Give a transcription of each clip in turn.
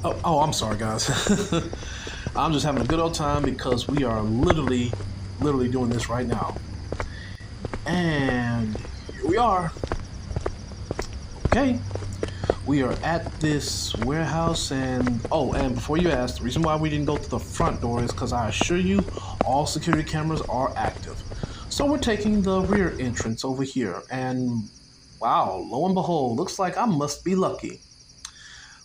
Oh, I'm sorry, guys. I'm just having a good old time because we are literally doing this right now. And here we are. Okay. We are at this warehouse, and and before you ask, the reason why we didn't go to the front door is because I assure you, all security cameras are active. So we're taking the rear entrance over here, and wow, lo and behold, looks like I must be lucky.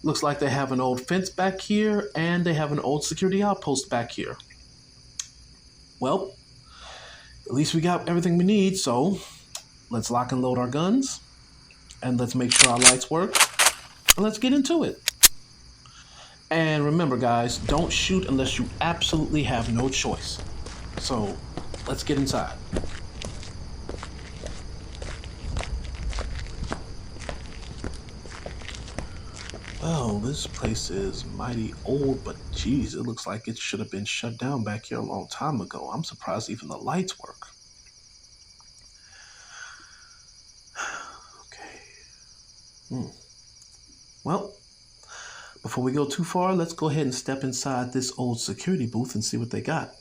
Looks like they have an old fence back here, and they have an old security outpost back here. Well, at least we got everything we need, so let's lock and load our guns, and let's make sure our lights work, and let's get into it. And remember, guys, don't shoot unless you absolutely have no choice. So, let's get inside. Well, this place is mighty old, but geez, it looks like it should have been shut down back here a long time ago. I'm surprised even the lights work. Okay. Well, before we go too far, let's go ahead and step inside this old security booth and see what they got.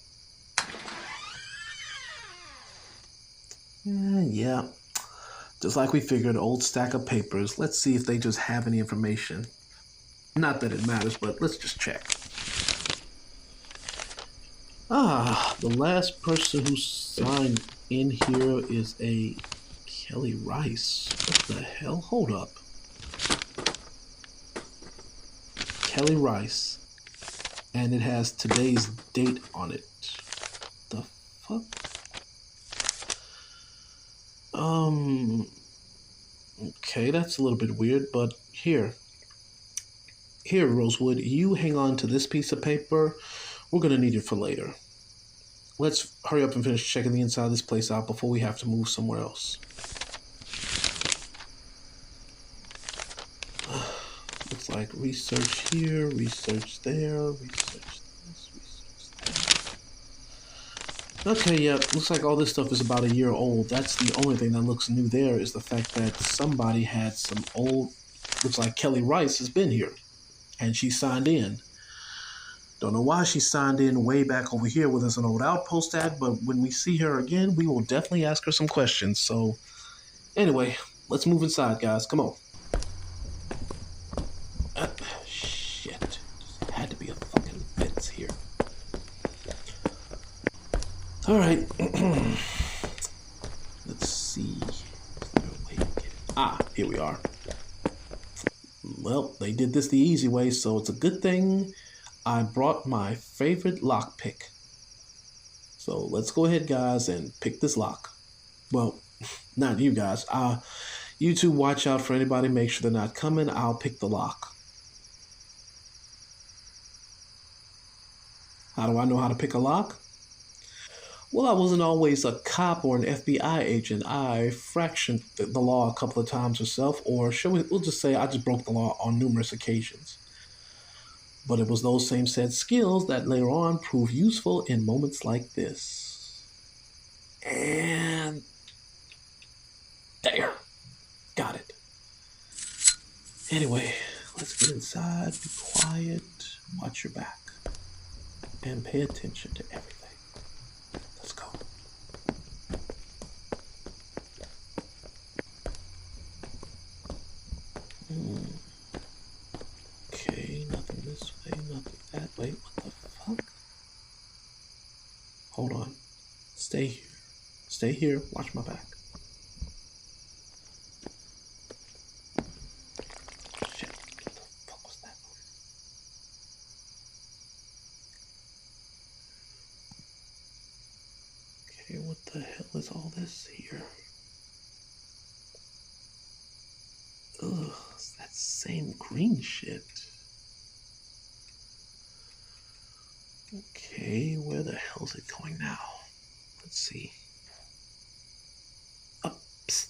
Yeah, just like we figured, old stack of papers. Let's see if they just have any information. Not that it matters, but let's just check. The last person who signed in here is a Kelly Rice. What the hell? Hold up. Kelly Rice. And it has today's date on it. The fuck? Okay, that's a little bit weird, but here, Rosewood, you hang on to this piece of paper. We're gonna need it for later. Let's hurry up and finish checking the inside of this place out before we have to move somewhere else. Looks like research here, research there, research this, research that. Okay, yeah, looks like all this stuff is about a year old. That's the only thing that looks new there is the fact that somebody had some old, looks like Kelly Rice has been here. And she signed in. Don't know why she signed in way back over here with us an old outpost at, but when we see her again, we will definitely ask her some questions. So, anyway, let's move inside, guys. Come on. Shit. Had to be a fucking fence here. Alright. Let's see. Here we are. Well, they did this the easy way, so it's a good thing I brought my favorite lockpick. So let's go ahead, guys, and pick this lock. Well, not you guys. You two watch out for anybody. Make sure they're not coming. I'll pick the lock. How do I know how to pick a lock? Well, I wasn't always a cop or an FBI agent. I fractioned the law a couple of times myself, or we'll just say I just broke the law on numerous occasions. But it was those same said skills that later on proved useful in moments like this. And there. Got it. Anyway, let's get inside, be quiet, watch your back, and pay attention to everything. Let's go. Okay, nothing this way, nothing that way. What the fuck? Hold on. Stay here. Stay here. Watch my back. Shit. What the fuck was that noise? Okay, what the hell is all this here? Ugh, it's that same green shit. Okay, where the hell is it going now? Let's see. Psst.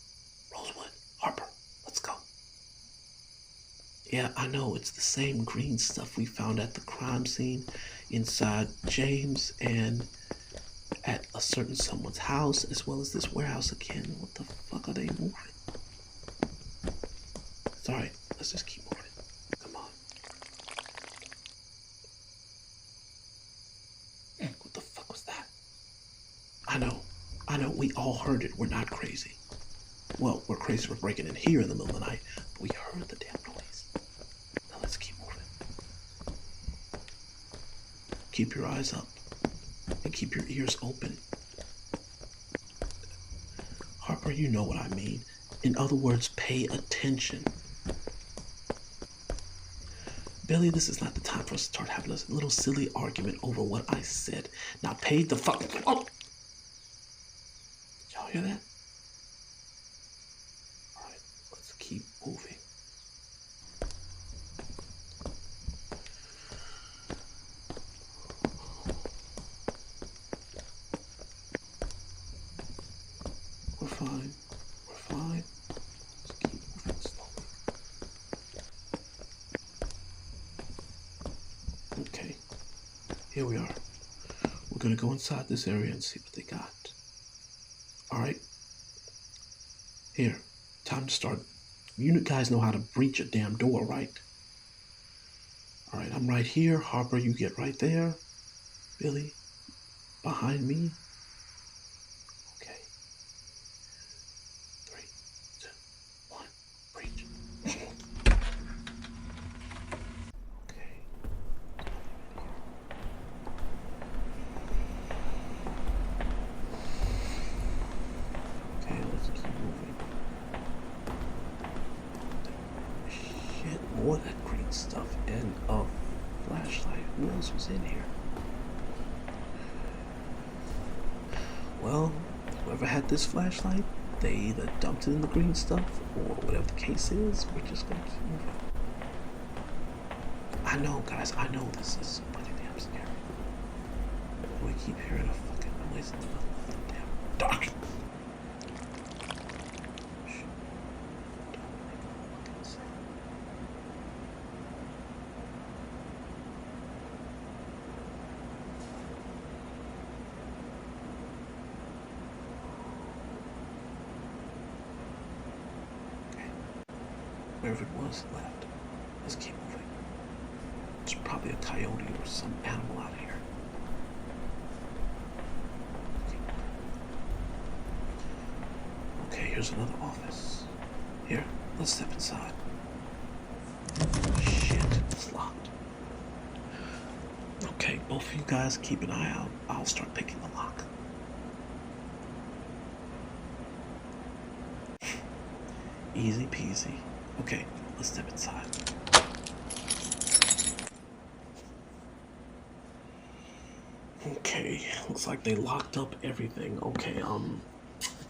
Rosewood, Harper, let's go. Yeah, I know, it's the same green stuff we found at the crime scene inside James and at a certain someone's house, as well as this warehouse again. What the fuck are they moving? It's alright, let's just keep moving. Come on. all heard it. We're not crazy. Well, we're crazy for breaking in here in the middle of the night, but we heard the damn noise. Now let's keep moving. Keep your eyes up and keep your ears open. Harper, you know what I mean. In other words, pay attention. Billy, this is not the time for us to start having a little silly argument over what I said. Now pay the fuck. Oh! Y'all hear that? Alright, let's keep moving. We're fine. We're fine. Just keep moving slowly. Okay. Here we are. We're gonna go inside this area and see what they got. Alright? Here. Time to start. You guys know how to breach a damn door, right? Alright, I'm right here. Harper, you get right there. Billy, behind me. Okay. 3, 2, 1, breach. Okay. Okay, let's keep moving. Shit, more of that green stuff and a flashlight. Who else was in here? Well, whoever had this flashlight, they either dumped it in the green stuff or whatever the case is, we're just gonna keep moving. I know, guys, I know this is pretty damn scary. We keep hearing a fucking noise in the middle of the damn dark. Wherever it was, left. Let's keep moving. There's probably a coyote or some animal out here. Okay, here's another office. Here, let's step inside. Shit, it's locked. Okay, both of you guys keep an eye out. I'll start picking the lock. Easy peasy. Okay, let's step inside. Okay, looks like they locked up everything. Okay,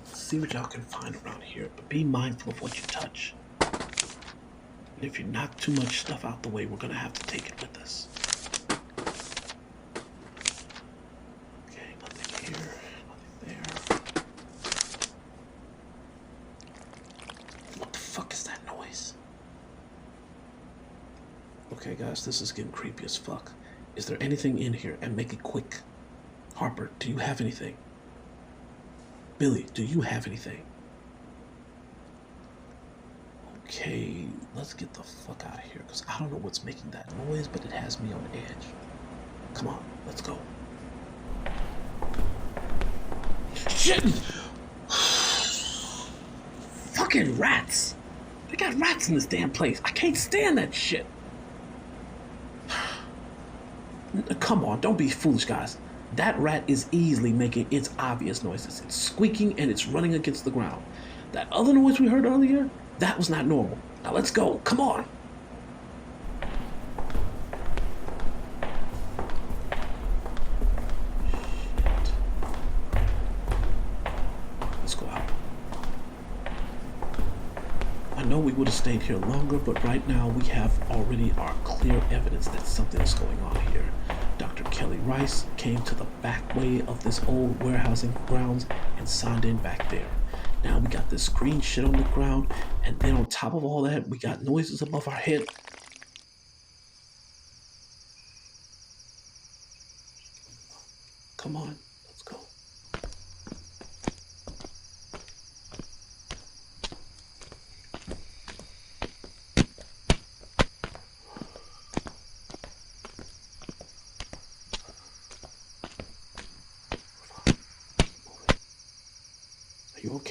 see what y'all can find around here, but be mindful of what you touch. And if you knock too much stuff out the way, we're gonna have to take it with us. Okay, nothing here, nothing there. What the fuck is that noise? Okay, guys, this is getting creepy as fuck. Is there anything in here? And make it quick. Harper, do you have anything? Billy, do you have anything? Okay, let's get the fuck out of here, because I don't know what's making that noise, but it has me on edge. Come on, let's go. Shit! Fucking rats! They got rats in this damn place. I can't stand that shit. Come on, don't be foolish, guys. That rat is easily making its obvious noises. It's squeaking and it's running against the ground. That other noise we heard earlier, that was not normal. Now let's go. Come on. Shit. Let's go out. I know we would have stayed here longer, but right now we have already our clear evidence that something is going on here. Dr. Kelly Rice came to the back way of this old warehousing grounds and signed in back there. Now we got this green shit on the ground, and then on top of all that, we got noises above our head. Come on, let's go.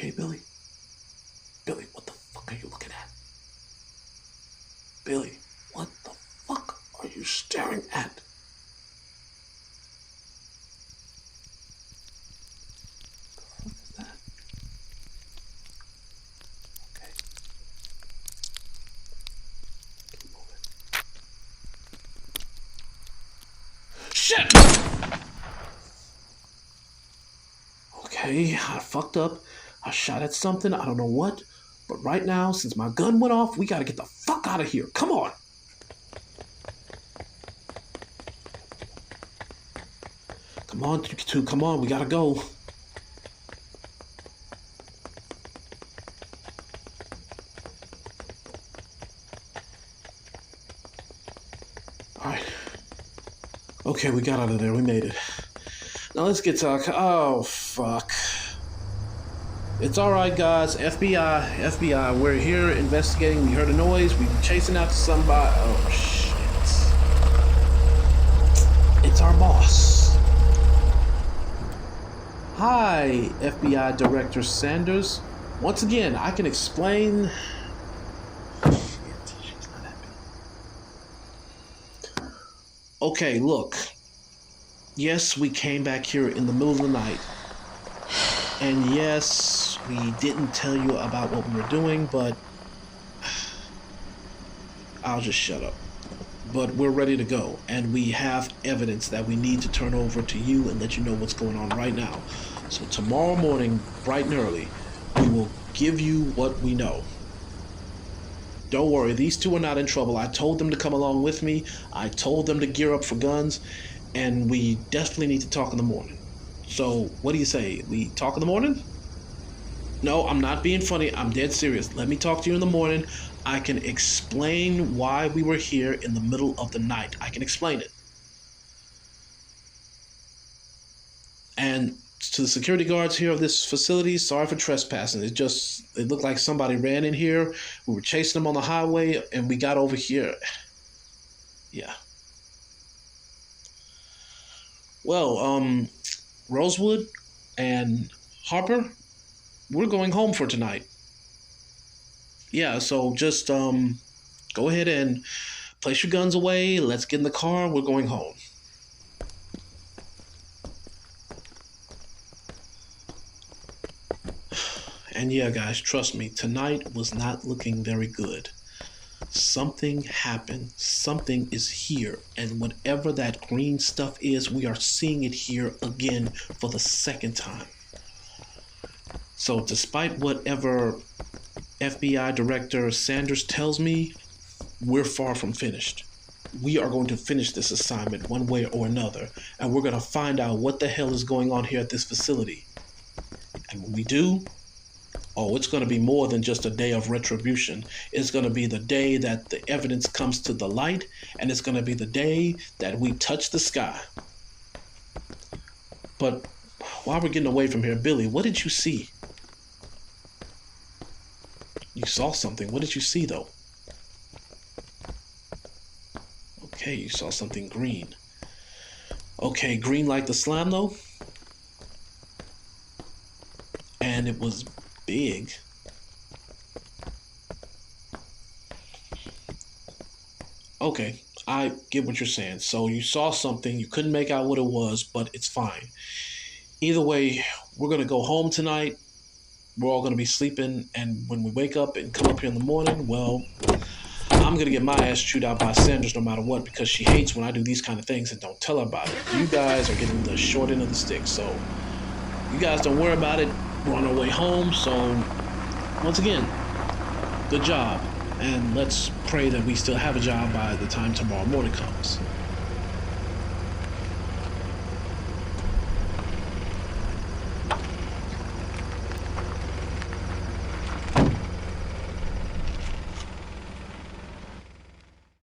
okay, Billy? Billy, what the fuck are you looking at? Billy, what the fuck are you staring at? What is that? Okay. Keep moving. Shit! Okay, I fucked up. I shot at something, I don't know what. But right now, since my gun went off, we gotta get the fuck out of here. Come on! Come on, you two, come on, we gotta go. Alright. Okay, we got out of there, we made it. Now let's get to oh, fuck. It's alright, guys. FBI, we're here investigating. We heard a noise. We've been chasing after somebody. Oh, shit. It's our boss. Hi, FBI Director Sanders. Once again, I can explain. Shit, she's not happy. Okay, look. Yes, we came back here in the middle of the night. And yes, we didn't tell you about what we were doing, but I'll just shut up. But we're ready to go, and we have evidence that we need to turn over to you and let you know what's going on right now. So tomorrow morning, bright and early, we will give you what we know. Don't worry, these two are not in trouble. I told them to come along with me. I told them to gear up for guns, and we definitely need to talk in the morning. So, what do you say? We talk in the morning? No, I'm not being funny. I'm dead serious. Let me talk to you in the morning. I can explain why we were here in the middle of the night. I can explain it. And to the security guards here of this facility, sorry for trespassing. It looked like somebody ran in here. We were chasing them on the highway, and we got over here. Yeah. Well, Rosewood and Harper, we're going home for tonight. Yeah, so just go ahead and place your guns away. Let's get in the car. We're going home. And yeah, guys, trust me, tonight was not looking very good. Something happened. Something is here. And whatever that green stuff is, we are seeing it here again for the second time. So despite whatever FBI Director Sanders tells me, we're far from finished. We are going to finish this assignment one way or another, and we're going to find out what the hell is going on here at this facility. And when we do, oh, it's going to be more than just a day of retribution. It's going to be the day that the evidence comes to the light, and it's going to be the day that we touch the sky. But while we're getting away from here, Billy, what did you see? You saw something. What did you see, though? Okay, you saw something green. Okay, green like the slime, though? And it was big. Okay, I get what you're saying. So you saw something, you couldn't make out what it was, but it's fine. Either way, we're going to go home tonight. We're all going to be sleeping, and when we wake up and come up here in the morning, well, I'm going to get my ass chewed out by Sanders no matter what, because she hates when I do these kind of things and don't tell her about it. You guys are getting the short end of the stick, so you guys don't worry about it. We're on our way home, so once again, good job, and let's pray that we still have a job by the time tomorrow morning comes.